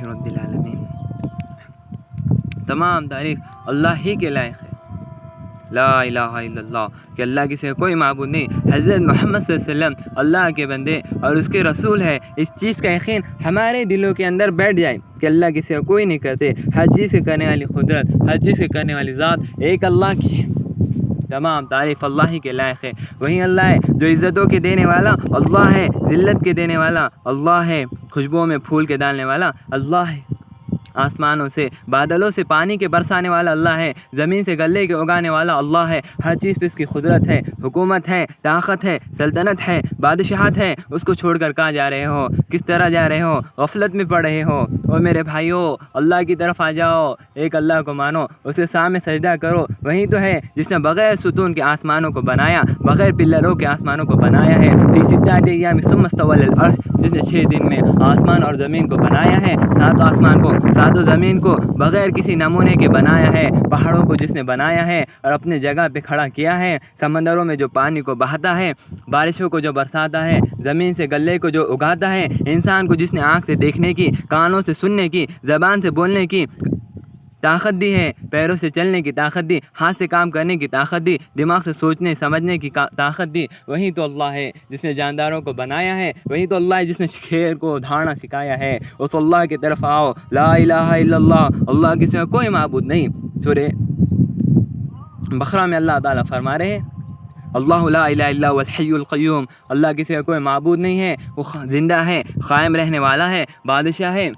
رب العالمین۔ تمام تعریف اللہ ہی کے لائق ہے، لا الہ الا اللہ، کہ اللہ کے سوا کوئی معبود نہیں۔ حضرت محمد صلی اللہ علیہ وسلم اللہ کے بندے اور اس کے رسول ہے، اس چیز کا یقین ہمارے دلوں کے اندر بیٹھ جائے کہ اللہ کے سوا کوئی نہیں کرتے۔ ہر چیز کے کرنے والی قدرت، ہر چیز کے کرنے والی ذات ایک اللہ کی ہے، تمام تعریف اللہ ہی کے لائق ہے۔ وہی اللہ ہے جو عزتوں کے دینے والا اللہ ہے، ذلت کے دینے والا اللہ ہے، خوشبوؤں میں پھول کے ڈالنے والا اللہ ہے، آسمانوں سے بادلوں سے پانی کے برسانے والا اللہ ہے، زمین سے غلے کے اگانے والا اللہ ہے۔ ہر چیز پہ اس کی قدرت ہے، حکومت ہے، طاقت ہے، سلطنت ہے، بادشاہت ہے۔ اس کو چھوڑ کر کہاں جا رہے ہو، کس طرح جا رہے ہو، غفلت میں پڑ رہے ہو؟ اور میرے بھائیوں، اللہ کی طرف آ جاؤ، ایک اللہ کو مانو، اس کے سامنے سجدہ کرو۔ وہی تو ہے جس نے بغیر ستون کے آسمانوں کو بنایا، بغیر پلروں کے آسمانوں کو بنایا ہے، فی ستۃ ایام ثم استوى علی العرش، جس نے 6 دن میں آسمان اور زمین کو بنایا ہے، 7 آسمان کو 7 زمین کو بغیر کسی نمونے کے بنایا ہے، پہاڑوں کو جس نے بنایا ہے اور اپنے جگہ پہ کھڑا کیا ہے، سمندروں میں جو پانی کو بہاتا ہے، بارشوں کو جو برساتا ہے، زمین سے غلے کو جو اگاتا ہے، انسان کو جس نے آنکھ سے دیکھنے کی، کانوں سے سننے کی، زبان سے بولنے کی طاقت دی ہے، پیروں سے چلنے کی طاقت دی، ہاتھ سے کام کرنے کی طاقت دی، دماغ سے سوچنے سمجھنے کی طاقت دی، وہی تو اللہ ہے جس نے جانداروں کو بنایا ہے، وہی تو اللہ ہے جس نے شیر کو دھاڑنا سکھایا ہے۔ اس اللہ کی طرف آؤ، لا الہ الا اللہ، اللہ کے سوا کوئی معبود نہیں۔ سورہ بقرہ میں اللہ تعالیٰ فرما رہے ہیں، اللہ لا الہ الا هو الحی القیوم، اللہ کے سوا کوئی معبود نہیں ہے، وہ زندہ ہے، قائم رہنے والا ہے، بادشاہ ہے،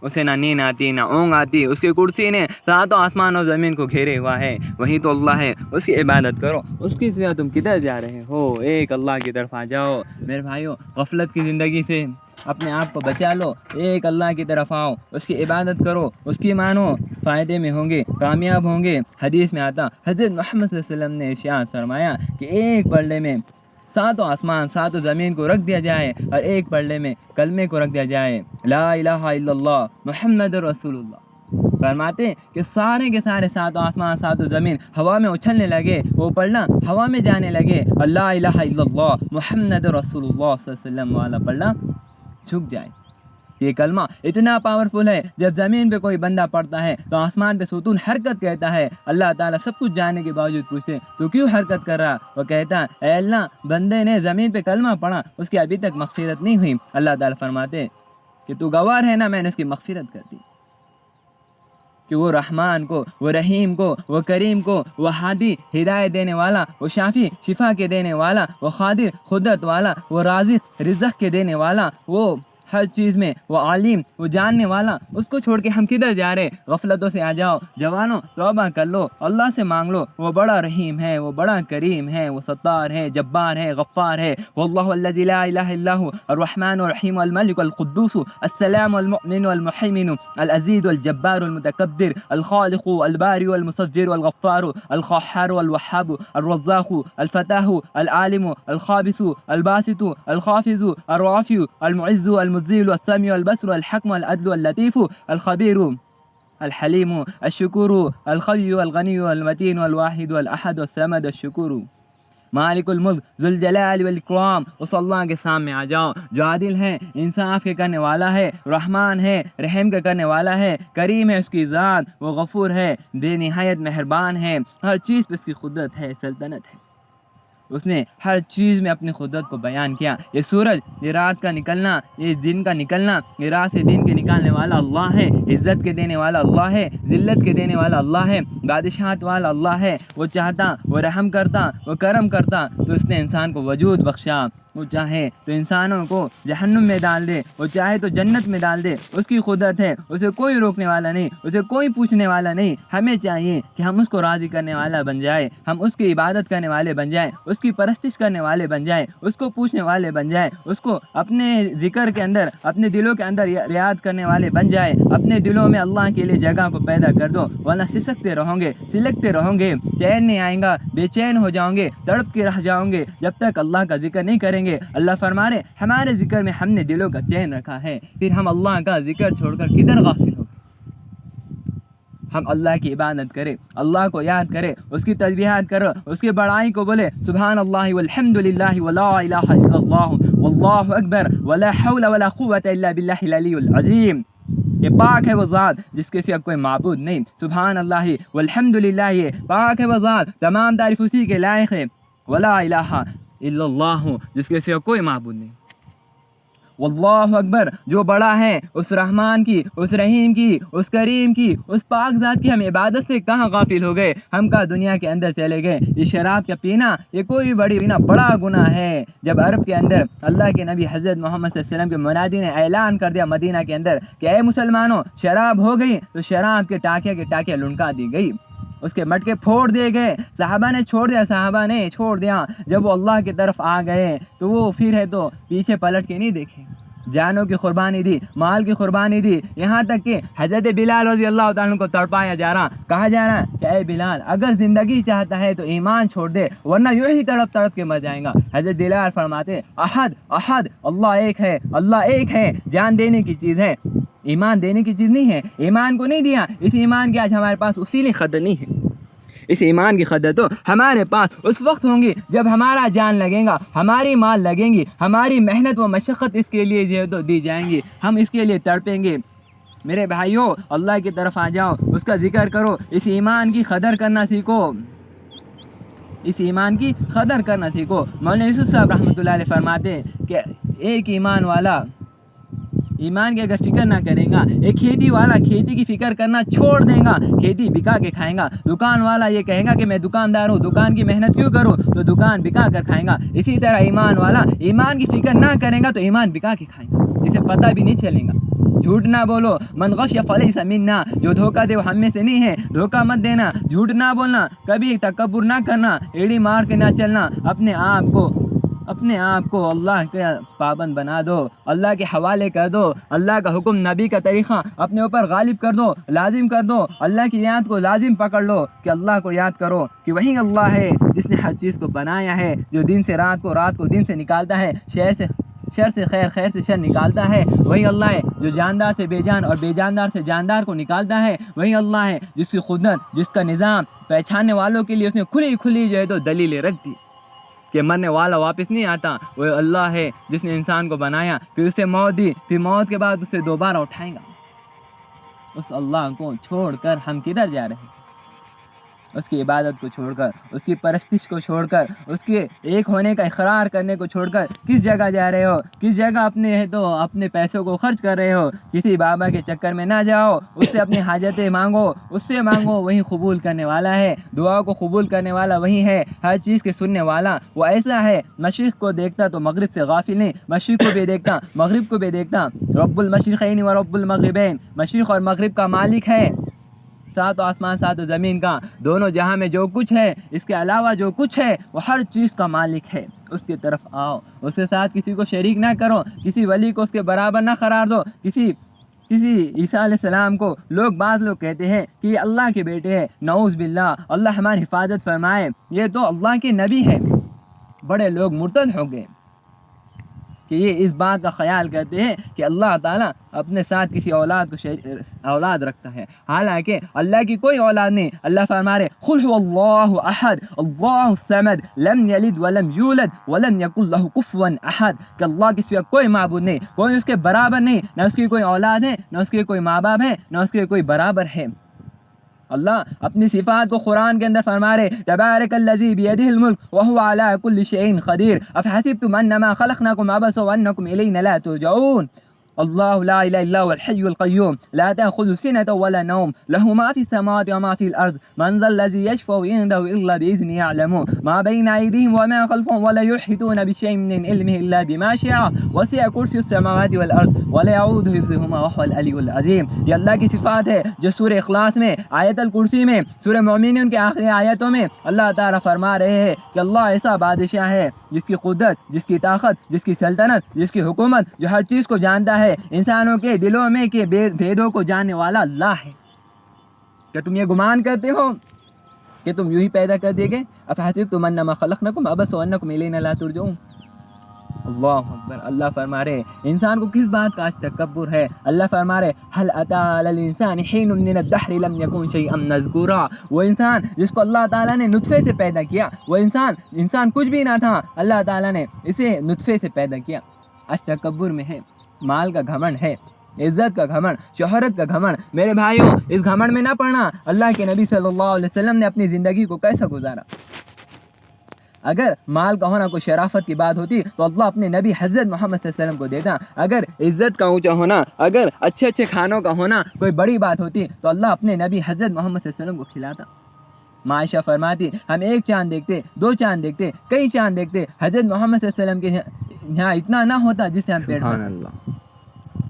اسے نہ نیند آتی نہ اونگ آتی، اس کی کرسی نے 7 آسمان اور زمین کو گھیرے ہوا ہے، وہی تو اللہ ہے، اس کی عبادت کرو، اس کی سوا تم کدھر جا رہے ہو؟ ایک اللہ کی طرف آ جاؤ میرے بھائیوں، غفلت کی زندگی سے اپنے آپ کو بچا لو، ایک اللہ کی طرف آؤ، اس کی عبادت کرو، اس کی مانو، فائدے میں ہوں گے، کامیاب ہوں گے۔ حدیث میں آتا، حضرت محمد صلی اللہ علیہ وسلم نے ارشاد فرمایا کہ ایک پلڑے میں 7 آسمان 7 زمین کو رکھ دیا جائے اور ایک پلڑے میں کلمے کو رکھ دیا جائے، لا الہ الا اللہ محمد رسول اللہ۔ فرماتے کہ سارے کے سارے 7 آسمان 7 زمین ہوا میں اچھلنے لگے، وہ پلڑا ہوا میں جانے لگے، اور لا الہ الا اللہ محمد رسول اللہ صلی اللہ علیہ وسلم والا پلڑا جھک جائے۔ یہ کلمہ اتنا پاورفل ہے، جب زمین پہ کوئی بندہ پڑھتا ہے تو آسمان پہ ستون حرکت کہتا ہے، اللہ تعالیٰ سب کچھ جاننے کے باوجود پوچھتے تو کیوں حرکت کر رہا؟ وہ کہتا ہے اے اللہ، بندے نے زمین پہ کلمہ پڑھا، اس کی ابھی تک مغفرت نہیں ہوئی۔ اللہ تعالیٰ فرماتے کہ تو گوار ہے نا، میں نے اس کی مغفرت کر دی، کہ وہ رحمان کو، وہ رحیم کو، وہ کریم کو، وہ ہادی ہدایت دینے والا، وہ شافی شفا کے دینے والا، وہ قادر قدرت والا، وہ رازق رزق کے دینے والا، وہ ہر چیز میں وہ عالم، وہ جاننے والا، اس کو چھوڑ کے ہم کدھر جا رہے؟ غفلتوں سے آ جاؤ جوانوں، توبہ کر لو، اللہ سے مانگ لو، وہ بڑا رحیم ہے، وہ بڑا کریم ہے، وہ ستار ہے، جبار ہے، غفار ہے، واللہ الذی لا الہ الا هو الرحمن الرحیم الملک القدوس السلام المؤمن المحیمن العزیز الجبار المتکبر الخالق الباری المصور الغفار القہار الوہاب الرزاق الفتاح العالم الخابس الباسط الخافض الرافع المعز المذل السمیع البصر الحکم العدل اللطیف الخبیر الحلیم الشکور القوی الغنی المتین الواحد الاحد الصمد الشکور مالک الملک ذوالجلال والاکرام۔ اس اللہ کے سامنے آ جاؤ جو عادل ہے، انصاف کے کرنے والا ہے، رحمان ہے، رحم کے کرنے والا ہے، کریم ہے اس کی ذات، وہ غفور ہے، بے نہایت مہربان ہے، ہر چیز پہ اس کی قدرت ہے، سلطنت ہے، اس نے ہر چیز میں اپنی قدرت کو بیان کیا۔ یہ سورج، یہ رات کا نکلنا، یہ دن کا نکلنا، یہ رات سے دن کے نکالنے والا اللہ ہے، عزت کے دینے والا اللہ ہے، ذلت کے دینے والا اللہ ہے، بادشاہت والا اللہ ہے۔ وہ چاہتا، وہ رحم کرتا، وہ کرم کرتا تو اس نے انسان کو وجود بخشا، وہ چاہے تو انسانوں کو جہنم میں ڈال دے، وہ چاہے تو جنت میں ڈال دے، اس کی قدرت ہے، اسے کوئی روکنے والا نہیں، اسے کوئی پوچھنے والا نہیں۔ ہمیں چاہیے کہ ہم اس کو راضی کرنے والا بن جائے، ہم اس کی عبادت کرنے والے بن جائیں، اس کی پرستش کرنے والے بن جائیں، اس کو پوچھنے والے بن جائیں، اس کو اپنے ذکر کے اندر، اپنے دلوں کے اندر یاد کرنے والے بن جائیں، اپنے دلوں میں اللہ کے لیے جگہ کو پیدا کر دو، ورنہ سسکتے رہو گے، سلکتے رہو گے، چین نہیں آئیں گا، بے چین ہو جاؤں گے، تڑپ کے رہ جاؤں گے جب تک اللہ کا ذکر نہیں کریں گے۔ اللہ فرما رہے ہمارے ذکر میں ہم نے دلوں کا چین رکھا ہے، پھر ہم اللہ کا ذکر چھوڑ کر کدھر غافل ہو؟ ہم اللہ کی عبادت کریں، اللہ کو یاد کریں، اس کی تسبیحات کرو، اس کی بڑائی کو بولے، سبحان اللہ والحمد للہ ولا الہ الا اللہ واللہ اکبر ولا حول ولا قوة الا باللہ العلی العظیم۔ کہ پاک ہے وہ ذات جس کے سوا کوئی معبود نہیں، سبحان اللہ والحمدللہ، پاک ہے وہ ذات، تمام تعریف اسی کے لائق ہے، ولا الہ الا اللہ، جس کے سوا کوئی معبود نہیں، واللہ اکبر، جو بڑا ہے اس رحمان کی، اس رحیم کی، اس کریم کی، اس پاک ذات کی ہم عبادت سے کہاں غافل ہو گئے، ہم کا دنیا کے اندر چلے گئے۔ یہ شراب کا پینا یہ کوئی بڑا گناہ ہے۔ جب عرب کے اندر اللہ کے نبی حضرت محمد صلی اللہ علیہ وسلم کے منادی نے اعلان کر دیا مدینہ کے اندر کہ اے مسلمانوں شراب ہو گئی، تو شراب کے ٹاکیاں لنکا دی گئی، اس کے مٹکے پھوڑ دیے گئے، صحابہ نے چھوڑ دیا۔ جب وہ اللہ کی طرف آ گئے تو وہ پھر ہے تو پیچھے پلٹ کے نہیں دیکھے، جانوں کی قربانی دی، مال کی قربانی دی، یہاں تک کہ حضرت بلال رضی اللہ تعالیٰ کو تڑپایا جا رہا، کہا جا رہا کہ اے بلال اگر زندگی چاہتا ہے تو ایمان چھوڑ دے، ورنہ یوں ہی تڑپ کے مر جائیں گا۔ حضرت بلال فرماتے احد اللہ ایک ہے، جان دینے کی چیز ہے، ایمان دینے کی چیز نہیں ہے، ایمان کو نہیں دیا، اس ایمان کی آج ہمارے پاس اصیل قدر نہیں ہے۔ اس ایمان کی قدر تو ہمارے پاس اس وقت ہوں گی جب ہمارا جان لگے گا، ہماری مال لگیں گی، ہماری محنت و مشقت اس کے لیے جو ہے تو دی جائیں گی، ہم اس کے لیے تڑپیں گے۔ میرے بھائیوں اللہ کی طرف آ جاؤ، اس کا ذکر کرو، اس ایمان کی قدر کرنا سیکھو، اس ایمان کی قدر کرنا سیکھو۔ مولانا یوسف صاحب رحمۃ اللہ علیہ فرماتے ہیں کہ ایک ایمان والا ایمان کی اگر فکر نہ کرے گا، ایک کھیتی والا کھیتی کی فکر کرنا چھوڑ دے گا، کھیتی بکا کے کھائے گا، دکان والا یہ کہے گا کہ میں دکاندار ہوں، دکان کی محنت کیوں کروں، تو دکان بکا کر کھائے گا۔ اسی طرح ایمان والا ایمان کی فکر نہ کرے گا تو ایمان بکا کے کھائے گا، اسے پتہ بھی نہیں چلے گا۔ جھوٹ نہ بولو، من غش فلیس منا، جو دھوکہ دے وہ ہم میں سے نہیں ہے، دھوکہ مت دینا، جھوٹ نہ بولنا، کبھی تکبر نہ کرنا، ایڑی مار کے نہ چلنا، اپنے آپ کو اللہ کے پابند بنا دو، اللہ کے حوالے کر دو، اللہ کا حکم نبی کا طریقہ اپنے اوپر غالب کر دو، لازم کر دو، اللہ کی یاد کو لازم پکڑ لو کہ اللہ کو یاد کرو کہ وہی اللہ ہے جس نے ہر چیز کو بنایا ہے، جو دن سے رات کو، رات کو دن سے نکالتا ہے، شر سے خیر، خیر سے شر نکالتا ہے، وہی اللہ ہے جو جاندار سے بے جان اور بے جاندار سے جاندار کو نکالتا ہے، وہی اللہ ہے جس کی قدرت، جس کا نظام پہچاننے والوں کے لیے اس نے کھلی جو ہے تو دلیلیں رکھ دی کہ مرنے والا واپس نہیں آتا، وہ اللہ ہے جس نے انسان کو بنایا، پھر اسے موت دی، پھر موت کے بعد اسے دوبارہ اٹھائے گا۔ اس اللہ کو چھوڑ کر ہم کدھر جا رہے ہیں؟ اس کی عبادت کو چھوڑ کر، اس کی پرستش کو چھوڑ کر، اس کے ایک ہونے کا اقرار کرنے کو چھوڑ کر کس جگہ جا رہے ہو؟ کس جگہ اپنے پیسوں کو خرچ کر رہے ہو؟ کسی بابا کے چکر میں نہ جاؤ، اس سے اپنی حاجتیں مانگو، اس سے مانگو، وہی قبول کرنے والا ہے، دعا کو قبول کرنے والا وہی ہے، ہر چیز کے سننے والا وہ ایسا ہے، مشرق کو دیکھتا تو مغرب سے غافل نہیں، مشرق کو بھی دیکھتا مغرب کو بھی دیکھتا، رب المشرقین و رب المغربین، مشرق اور مغرب کا مالک ہے، سات آسمان سات زمین کا، دونوں جہاں میں جو کچھ ہے، اس کے علاوہ جو کچھ ہے وہ ہر چیز کا مالک ہے، اس کی طرف آؤ، اس کے ساتھ کسی کو شریک نہ کرو، کسی ولی کو اس کے برابر نہ قرار دو، کسی عیسیٰ علیہ السلام کو بعض لوگ کہتے ہیں کہ یہ اللہ کے بیٹے ہیں، نعوذ باللہ، اللہ ہماری حفاظت فرمائے، یہ تو اللہ کے نبی ہے۔ بڑے لوگ مرتد ہو گئے کہ یہ اس بات کا خیال کرتے ہیں کہ اللہ تعالیٰ اپنے ساتھ کسی اولاد رکھتا ہے، حالانکہ اللہ کی کوئی اولاد نہیں۔ اللہ فرما رہے قل هو اللہ احد اللہ الصمد لم یلد ولم یولد ولم یکن لہ کفوا احد، کہ اللہ کے سوا کوئی معبود نہیں، کوئی اس کے برابر نہیں، نہ اس کی کوئی اولاد ہے، نہ اس کے کوئی ماں باپ ہے، نہ اس کے کوئی برابر ہے۔ اللہ اپنی صفات کو قرآن کے اندر فرما رہے تبارک الذی بیدہ الملک وہو علی کل شیء قدیر افحسبتم انما خلقناکم عبثا وانکم الینا لا ترجعون اللہ لا الہ الا هو الحی القیوم لا تأخذ سنة ولا نوم له ما في السماوات وما في الارض من ذا الذي يشفع عنده الا باذنه يعلم ما بين ايديهم وما خلفهم ولا يحيطون بشيء من علمه الا بما شاء وسع کرسی السماوات والارض ولا يعوده حفظهما وهو العلی العظیم۔ یہ اللہ کی صفات ہے جو سورہ اخلاص میں، آیت الکرسی میں، سورہ مومنون کے آخری آیتوں میں اللہ تعالیٰ فرما رہے ہیں کہ اللہ ایسا بادشاہ ہے جس کی قدرت، جس کی طاقت، جس کی سلطنت، جس کی حکومت، جو ہر چیز کو جانتا ہے، انسانوں کے دلوں میں کے بھیدوں کو جاننے والا اللہ ہے۔ کیا تم یہ گمان کرتے ہو کہ تم یوں ہی پیدا کر دیے گئے؟ افحسبتم انما خلقناکم عبثا وانکم الینا لا ترجعون۔ اللہ اکبر۔ اللہ فرما رہے انسان کو کس بات کا آج تکبر ہے؟ اللہ فرما رہے هل اتى على الانسان حين من الدهر لم يكن شيئا مذكورا، وہ انسان جس کو اللہ تعالیٰ نے نطفے سے پیدا کیا، وہ انسان کچھ بھی نہ تھا، اللہ تعالیٰ نے اسے نطفے سے پیدا کیا۔ آج تکبر میں ہے، مال کا گھمنڈ ہے، عزت کا گھمنڈ، شہرت کا گھمنڈ، میرے بھائیوں اس گھمنڈ میں نہ پڑنا۔ اللہ کے نبی صلی اللہ علیہ وسلم نے اپنی زندگی کو کیسا گزارا؟ اگر مال کا ہونا کوئی شرافت کی بات ہوتی تو اللہ اپنے نبی حضرت محمد صلی اللہ علیہ وسلم کو دیتا۔ اگر عزت کا اونچا ہونا، اگر اچھے اچھے کھانوں کا ہونا کوئی بڑی بات ہوتی تو اللہ اپنے نبی حضرت محمد صلی اللہ علیہ وسلم کو کھلاتا۔ عائشہ فرماتی ہم ایک چاند دیکھتے، دو چاند دیکھتے، کئی چاند دیکھتے، حضرت محمد صلی اللہ علیہ وسلم کے یہاں اتنا نہ ہوتا جس سے ہم پیٹ بھرتے۔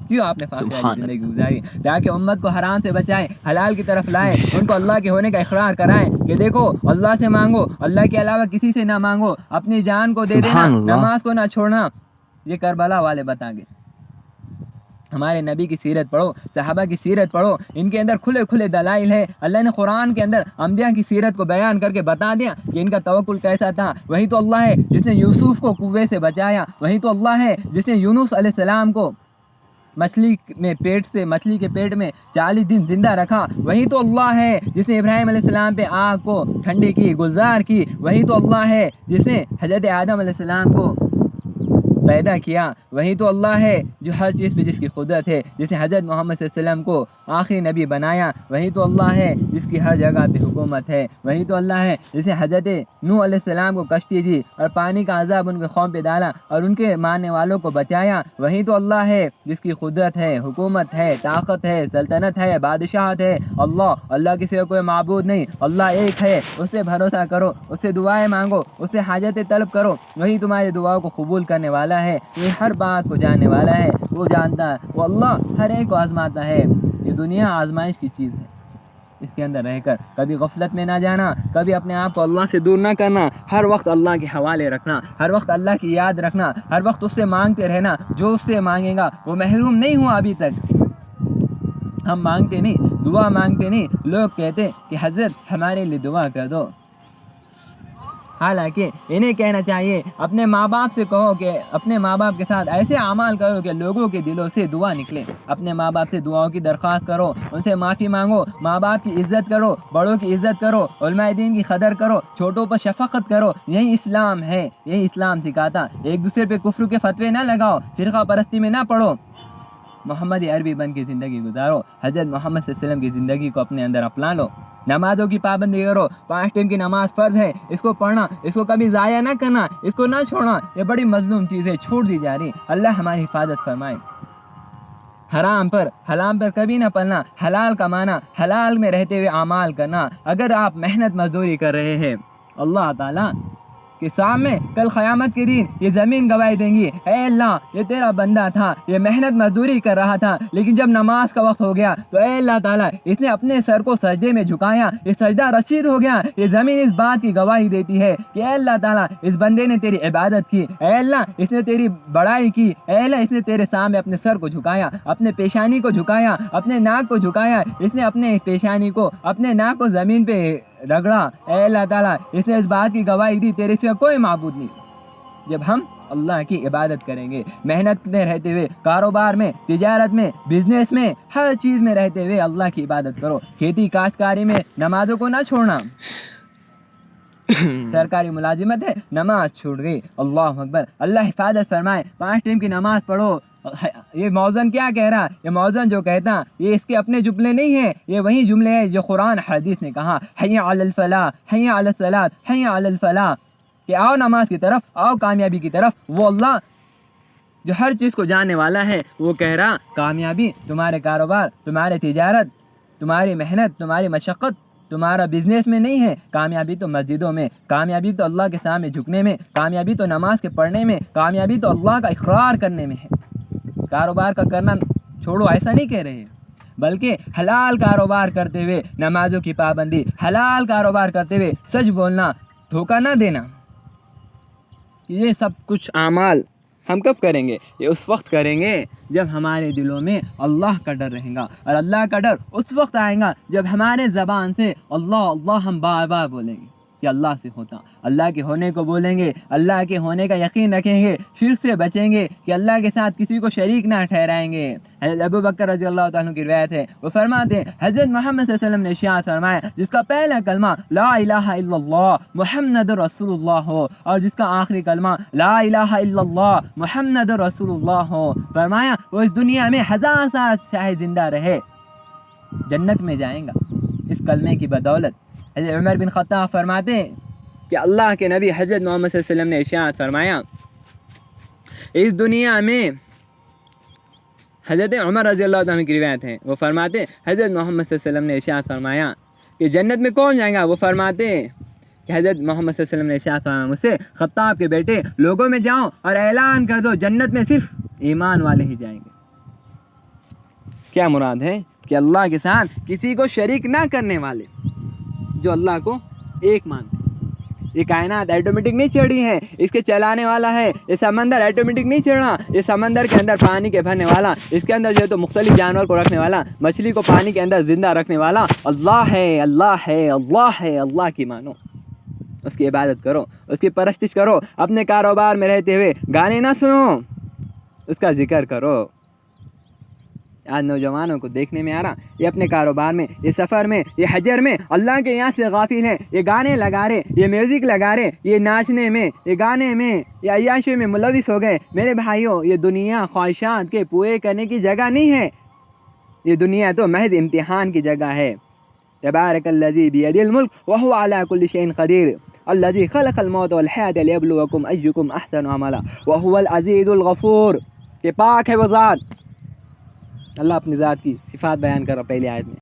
کیوں آپ نے فاقہ والی زندگی گزاری؟ تاکہ امت کو حرام سے بچائیں، حلال کی طرف لائیں، ان کو اللہ کے ہونے کا اقرار کرائیں کہ دیکھو اللہ سے مانگو، اللہ کے علاوہ کسی سے نہ مانگو، اپنی جان کو دے دینا، نماز کو نہ چھوڑنا۔ یہ کربلا والے بتا گئے۔ ہمارے نبی کی سیرت پڑھو، صحابہ کی سیرت پڑھو، ان کے اندر کھلے کھلے دلائل ہیں۔ اللہ نے قرآن کے اندر انبیاء کی سیرت کو بیان کر کے بتا دیا کہ ان کا توکل کیسا تھا۔ وہی تو اللہ ہے جس نے یوسف کو کنویں سے بچایا، وہی تو اللہ ہے جس نے یونس علیہ السلام کو مچھلی کے پیٹ میں 40 دن زندہ رکھا، وہی تو اللہ ہے جس نے ابراہیم علیہ السلام پہ آگ کو ٹھنڈی کی، گلزار کی، وہی تو اللہ ہے جس نے حضرت آدم علیہ السلام کو پیدا کیا، وہی تو اللہ ہے جو ہر چیز پہ جس کی قدرت ہے، جس نے حضرت محمد صلی اللہ علیہ وسلم کو آخری نبی بنایا، وہی تو اللہ ہے جس کی ہر جگہ پہ حکومت ہے، وہی تو اللہ ہے جس نے حضرت نوح علیہ السلام کو کشتی دی اور پانی کا عذاب ان کے قوم پہ ڈالا اور ان کے ماننے والوں کو بچایا، وہی تو اللہ ہے جس کی قدرت ہے، حکومت ہے، طاقت ہے، سلطنت ہے، بادشاہت ہے۔ اللہ کے سوا کوئی معبود نہیں، اللہ ایک ہے، اس پہ بھروسہ کرو، اس سے دعائیں مانگو، اس سے حاجتیں طلب کرو، وہی تمہاری دعاؤں کو قبول کرنے والا ہے، یہ ہر بات کو جاننے والا ہے، وہ جانتا ہے، وہ اللہ ہر ایک کو آزماتا ہے۔ یہ دنیا آزمائش کی چیز ہے، اس کے اندر رہ کر کبھی غفلت میں نہ جانا، کبھی اپنے آپ کو اللہ سے دور نہ کرنا، ہر وقت اللہ کے حوالے رکھنا، ہر وقت اللہ کی یاد رکھنا، ہر وقت اس سے مانگتے رہنا، جو اس سے مانگے گا وہ محروم نہیں ہوا۔ ابھی تک ہم مانگتے نہیں، دعا مانگتے نہیں، لوگ کہتے کہ حضرت ہمارے لیے دعا کر دو، حالانکہ انہیں کہنا چاہیے اپنے ماں باپ سے کہو کہ اپنے ماں باپ کے ساتھ ایسے اعمال کرو کہ لوگوں کے دلوں سے دعا نکلے، اپنے ماں باپ سے دعاؤں کی درخواست کرو، ان سے معافی مانگو، ماں باپ کی عزت کرو، بڑوں کی عزت کرو، علماء دین کی قدر کرو، چھوٹوں پر شفقت کرو، یہی اسلام ہے، یہی اسلام سکھاتا۔ ایک دوسرے پہ کفر کے فتوے نہ لگاؤ، فرقہ پرستی میں نہ پڑھو، محمد عربی بن کی زندگی گزارو، حضرت محمد صلی اللہ علیہ وسلم کی زندگی کو اپنے اندر اپنا لو، نمازوں کی پابندی کرو، 5 ٹائم کی نماز فرض ہے، اس کو پڑھنا، اس کو کبھی ضائع نہ کرنا، اس کو نہ چھوڑنا، یہ بڑی مظلوم چیز ہے، چھوڑ دی جا رہی، اللہ ہماری حفاظت فرمائے۔ حرام پر کبھی نہ پلنا، حلال کمانا، حلال میں رہتے ہوئے اعمال کرنا۔ اگر آپ محنت مزدوری کر رہے ہیں، اللہ تعالیٰ کہ سامنے کل قیامت کے دن یہ زمین گواہی دیں گی، اے اللہ یہ تیرا بندہ تھا، یہ محنت مزدوری کر رہا تھا، لیکن جب نماز کا وقت ہو گیا تو اے اللہ تعالیٰ اس نے اپنے سر کو سجدے میں جھکایا، یہ سجدہ رسید ہو گیا، یہ زمین اس بات کی گواہی دیتی ہے کہ اے اللہ تعالیٰ اس بندے نے تیری عبادت کی، اے اللہ اس نے تیری بڑائی کی، اے اللہ اس نے تیرے سامنے اپنے سر کو جھکایا، اپنے پیشانی کو جھکایا، اپنے ناک کو جھکایا، اس نے اپنے پیشانی کو، اپنے ناک کو زمین پہ رگڑا، اے اللہ تعالیٰ اس نے اس بات کی گواہی دی تیرے سوا کوئی معبود نہیں۔ جب ہم اللہ کی عبادت کریں گے، محنت میں رہتے ہوئے، کاروبار میں، تجارت میں، بزنس میں، ہر چیز میں رہتے ہوئے اللہ کی عبادت کرو، کھیتی کاشتکاری میں نمازوں کو نہ چھوڑنا۔ سرکاری ملازمت ہے، نماز چھوٹ گئی، اللہ اکبر، اللہ حفاظت فرمائے، 5 ٹائم کی نماز پڑھو۔ یہ موزن کیا کہہ رہا؟ یہ موزن جو کہتا یہ اس کے اپنے جملے نہیں ہیں، یہ وہی جملے ہیں جو قرآن حدیث نے کہا، حی علی الفلاح، حی علی الصلاۃ، حی علی الفلاح، کہ آؤ نماز کی طرف، آؤ کامیابی کی طرف۔ وہ اللہ جو ہر چیز کو جاننے والا ہے وہ کہہ رہا کامیابی تمہارے کاروبار، تمہارے تجارت، تمہاری محنت، تمہاری مشقت، تمہارا بزنس میں نہیں ہے، کامیابی تو مسجدوں میں، کامیابی تو اللہ کے سامنے جھکنے میں، کامیابی تو نماز کے پڑھنے میں، کامیابی تو اللہ کا اقرار کرنے میں ہے۔ کاروبار کا کرنا چھوڑو ایسا نہیں کہہ رہے ہیں، بلکہ حلال کاروبار کرتے ہوئے نمازوں کی پابندی، حلال کاروبار کرتے ہوئے سچ بولنا، دھوکہ نہ دینا۔ یہ سب کچھ اعمال ہم کب کریں گے؟ یہ اس وقت کریں گے جب ہمارے دلوں میں اللہ کا ڈر رہے گا، اور اللہ کا ڈر اس وقت آئے گا جب ہمارے زبان سے اللہ اللہ ہم بار بار بولیں گے۔ کہ اللہ سے ہوتا. اللہ کے ہونے کو بولیں گے, اللہ کے ہونے کا یقین رکھیں گے, شرک سے بچیں گے کہ اللہ کے ساتھ کسی کو شریک نہ ٹھہرائیں گے. حضرت ابو بکر رضی اللہ تعالیٰ کی روایت ہے, وہ فرماتے ہیں حضرت محمد صلی اللہ علیہ وسلم نے ارشاد فرمایا جس کا پہلا کلمہ لا الہ الا اللہ محمد رسول اللہ ہو اور جس کا آخری کلمہ لا الہ الا اللہ محمد رسول اللہ ہو, فرمایا وہ اس دنیا میں 1000 سال چاہے زندہ رہے جنت میں جائیں گا اس کلمے کی بدولت. حضرت عمر بن خطاب فرماتے ہیں کہ اللہ کے نبی حضرت محمد صلی اللہ علیہ وسلم نے ارشاد فرمایا اس دنیا میں, حضرت عمر رضی اللہ عنہ کی روایت ہے, وہ فرماتے ہیں حضرت محمد صلی اللہ علیہ وسلم نے ارشاد فرمایا کہ جنت میں کون جائے گا, وہ فرماتے ہیں کہ حضرت محمد صلی اللہ علیہ وسلم نے ارشاد فرمایا مجھ سے خطاب کے بیٹے لوگوں میں جاؤ اور اعلان کر دو جنت میں صرف ایمان والے ہی جائیں گے. کیا مراد ہے کہ اللہ کے ساتھ کسی کو شریک نہ کرنے والے, جو اللہ کو ایک مانتے. یہ کائنات ایٹومیٹک نہیں چڑھ رہی ہے, اس کے چلانے والا ہے. یہ سمندر ایٹومیٹک نہیں چڑھ رہا, یہ سمندر کے اندر پانی کے بھرنے والا, اس کے اندر جو ہے تو مختلف جانور کو رکھنے والا, مچھلی کو پانی کے اندر زندہ رکھنے والا اللہ ہے. اللہ ہے, اللہ ہے. اللہ کی مانو, اس کی عبادت کرو, اس کی پرستش کرو. اپنے کاروبار میں رہتے ہوئے گانے نہ سنو, اس کا ذکر کرو. آج نوجوانوں کو دیکھنے میں آ رہا یہ اپنے کاروبار میں, یہ سفر میں, یہ حجر میں اللہ کے یہاں سے غافل ہیں. یہ گانے لگا رہے, یہ میوزک لگا رہے, یہ ناچنے میں, یہ گانے میں, یہ عیاشی میں ملوث ہو گئے. میرے بھائیوں یہ دنیا خواہشات کے پورے کرنے کی جگہ نہیں ہے, یہ دنیا تو محض امتحان کی جگہ ہے. تبارک الذی بیدہ الملک وہو علی کل شیء قدیر الذی خلق الموت والحیاۃ لیبلوکم ایکم احسن عملا وہو العزیز الغفور. کہ پاک ہے وہ ذات. اللہ اپنی ذات کی صفات بیان کر رہا پہلی آیت میں.